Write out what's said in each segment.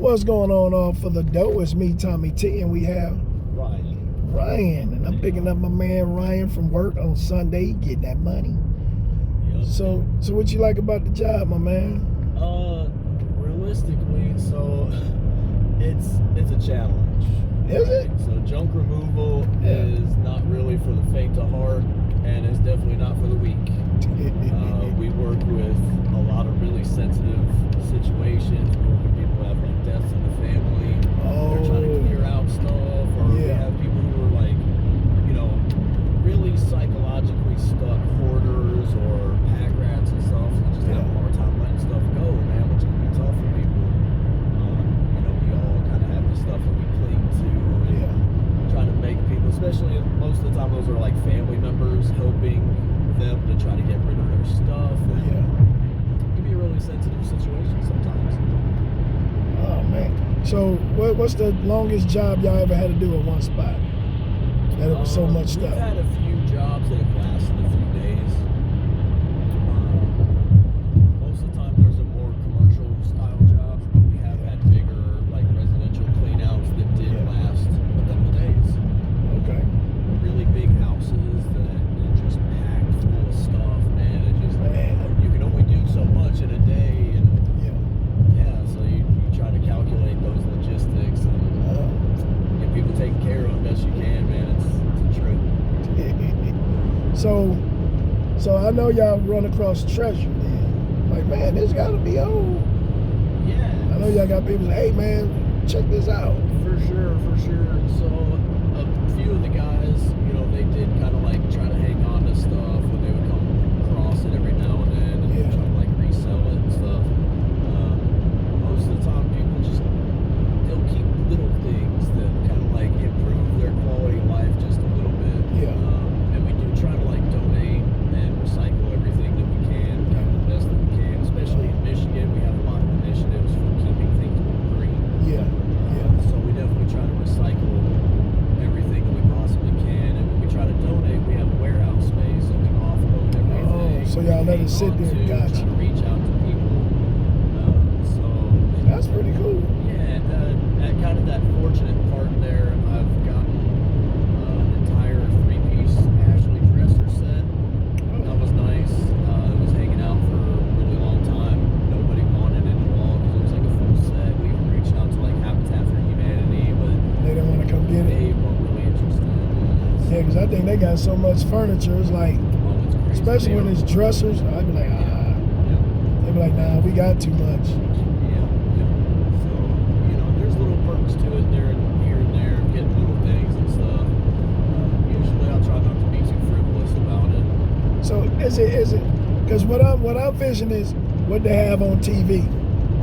What's going on for the dough? It's me, Tommy T, and we have Ryan. And I'm picking up my man Ryan from work on Sunday, getting that money. Yep. So what you like about the job, my man? Realistically, so it's a challenge. Is it? So junk removal is not really for the faint of heart, and it's definitely not for the weak. We work with a lot of really sensitive situations. We work with people who have like deaths in the family. They're trying to clear out stuff, or we have people who are like, really psychologically stuck hoarders or pack rats and stuff. So just have a hard time letting stuff go, man, which can be tough for people. We all kind of have the stuff that we cling to, and trying to make people, especially most of the time, those are like family members, helping them to try to get rid of their stuff. And it can be a really sensitive situation sometimes. Oh man. So what's the longest job y'all ever had to do in one spot? That it was so much stuff. We've had a few jobs that have lasted a few days. Most of the time there's a more commercial style jobs, but we have had bigger like residential cleanouts that did last a couple days. Okay. Really big houses that are just packed full of stuff, man. It just you can only do so much in a day, and so you try to calculate those logistics and get people taken care of best you can, man. It's a trip. So I know y'all run across treasure then. Like, man, this gotta be old. Yeah. I know y'all got people say, hey man, check this out. For sure. So a few of the guys, they did kind of like try to hang on to stuff when they would come across it every now and then and try to like resell it and stuff. Most of the time people they'll keep little things that kind of like improve their quality of life just a little bit. And we do try to like donate and recycle everything that we can, kind of the best that we can, especially in Michigan. We have a lot of initiatives for keeping things more green. So we definitely try to recycle everything that we possibly can, and when we try to donate, we have a warehouse space and we offload everything. So y'all let it sit there. Gotcha. Try to reach out to people. So that's pretty cool. At kind of that fortunate part there, I've gotten an entire 3-piece Ashley dresser set. That was nice. It was hanging out for a really long time. Nobody wanted it at all because it was like a full set. We even reached out to like Habitat for Humanity, but they didn't want to come get it. They weren't really interested. Yeah, because I think they got so much furniture. It's like, especially when it's dressers, I'd be like, They'd be like, nah, we got too much. So, there's little perks to it here and there, getting little things and stuff. Usually I'll try not to be too frivolous about it. So is it, because what I'm visioning is what they have on TV.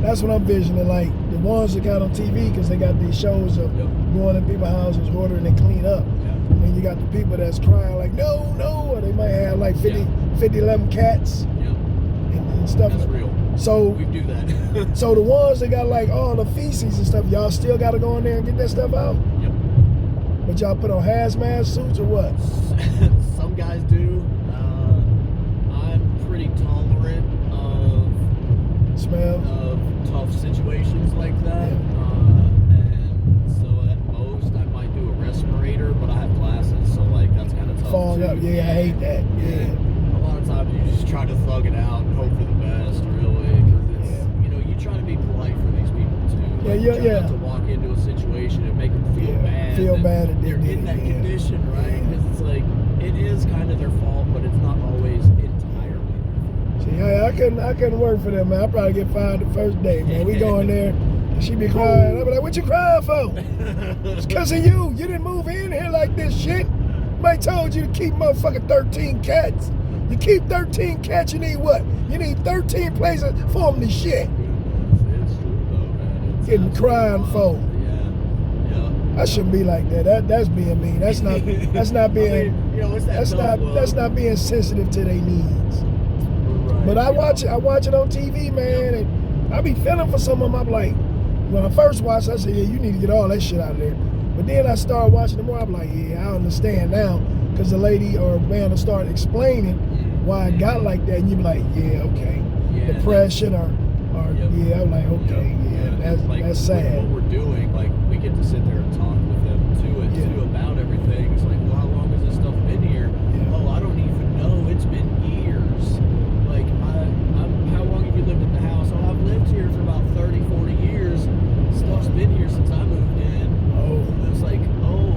That's what I'm visioning, like the ones that got on TV, because they got these shows of going in people's houses, ordering and clean up. And you got the people that's crying like, no, or they might have like 50, 11 cats and stuff. That's real. So we do that. So the ones that got like all the feces and stuff, y'all still got to go in there and get that stuff out? Yep. But y'all put on hazmat suits or what? Some guys do. I'm pretty tolerant of tough situations like that. And so at most I might do a respirator, but I have glasses, so like that's kind of tough. Falling up, I hate that. A lot of times you just try to thug it out and hope for the best, really, because it's you try to be polite for these people too. Like, try not to walk into a situation and make them feel bad. Feel bad that they're in that condition, right? Because it's like it is kind of their fault, but it's not always entirely their fault. See, I couldn't work for them, man. I'd probably get fired the first day, man. We go in there and she be crying. I'd be like, what you crying for? It's because of you. You didn't move in here like this shit. Somebody told you to keep motherfucking 13 cats. You keep 13 cats, you need what? You need 13 places for them to shit. It's true though, man. Getting crying for. I shouldn't be like that. That's being mean. That's not being that's not being sensitive to their needs. Right, but I watch it on TV, man, and I be feeling for some of them. I'm like, when I first watched it, I said, you need to get all that shit out of there. But then I started watching it more, I'm like, I understand now. Because the lady or man will start explaining why I got like that, and you be like, okay. Depression or I'm like, okay, That's sad. What we're doing, like we get to sit there and talk with them too about everything. It's like, well, how long has this stuff been here? Yeah. Oh, I don't even know. It's been years. Like, how long have you lived at the house? Oh, I've lived here for about 30, 40 years. Stuff's been here since I moved in. Oh. And it's like, oh,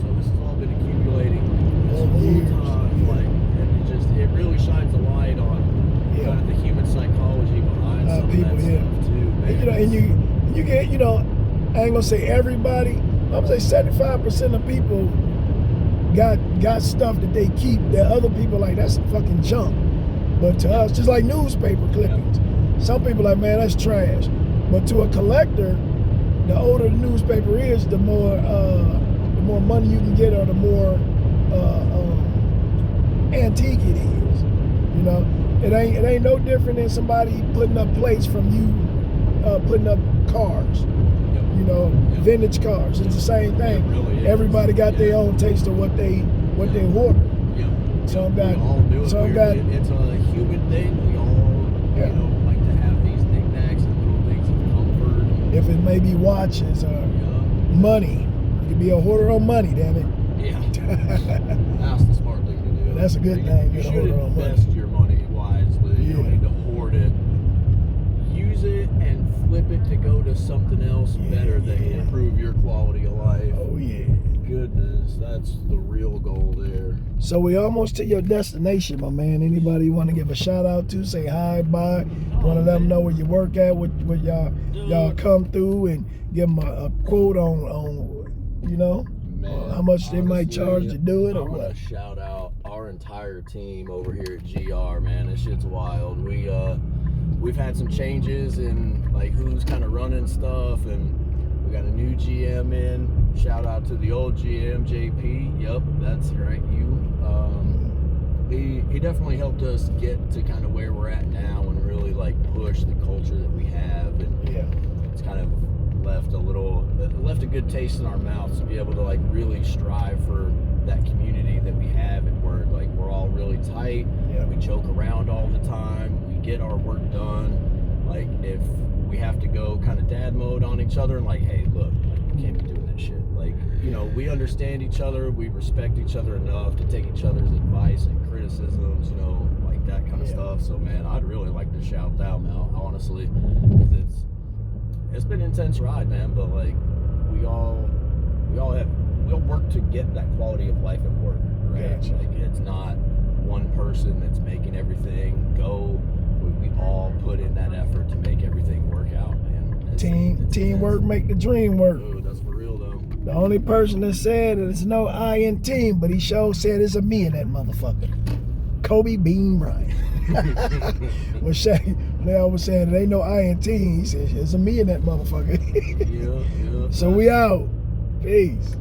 so this has all been accumulating this whole time. Like, and it really shines a light on kind of the human psychology behind some people, of that stuff too, man. And you get, I ain't gonna say everybody. I'm gonna say 75% of people got stuff that they keep that other people like that's fucking junk. But to us, just like newspaper clippings, some people like, man, that's trash. But to a collector, the older the newspaper is, the more money you can get, or the more antique it is. It ain't no different than somebody putting up plates from you putting up cars. Vintage cars. It's the same thing. Really is. Everybody got their own taste of what they order. Some got. It's a human thing. We all like to have these knickknacks and little things of comfort. If it may be watches or money, you could be a hoarder on money. Damn it. Yeah. That's the smart thing to do. That's a good thing. You should invest your money wisely. You don't need to hoard it. Use it and flip it to go to something else better that can improve your quality of life. Oh yeah. Goodness, that's the real goal there. So we almost to your destination, my man. Anybody you want to give a shout out to? Say hi, bye. Want to let them know where you work at, what y'all come through, and give them a quote on Man, how much they might charge to do it, or I want what? to shout out our entire team over here at GR, man. This shit's wild. We've had some changes in like who's kind of running stuff, and we got a new GM in. Shout out to the old GM, JP. Yep, that's right, you. He definitely helped us get to kind of where we're at now and really like push the culture that we have, and it's kind of left a good taste in our mouths to be able to like really strive for that community that we have at work. Like, we're all really tight. We joke around all the time. We get our work done. Like, if we have to go kind of dad mode on each other and like, hey, look, like, we can't be doing this shit. Like, we understand each other. We respect each other enough to take each other's advice and criticisms, like that kind of stuff. So, man, I'd really like to shout out now, honestly, because it's been an intense ride, man. But like, we all work to get that quality of life at work, right? Gotcha. Like, it's not one person that's making everything go. We all put in that effort to make everything work out, man. Teamwork make the dream work. Ooh, that's for real though. The only person that said there's no I in team, but he sure said it's a me in that motherfucker. Kobe Bean Bryant. When Shaq was saying there ain't no I in team, he said there's a me in that motherfucker. Yeah. So we out. Peace.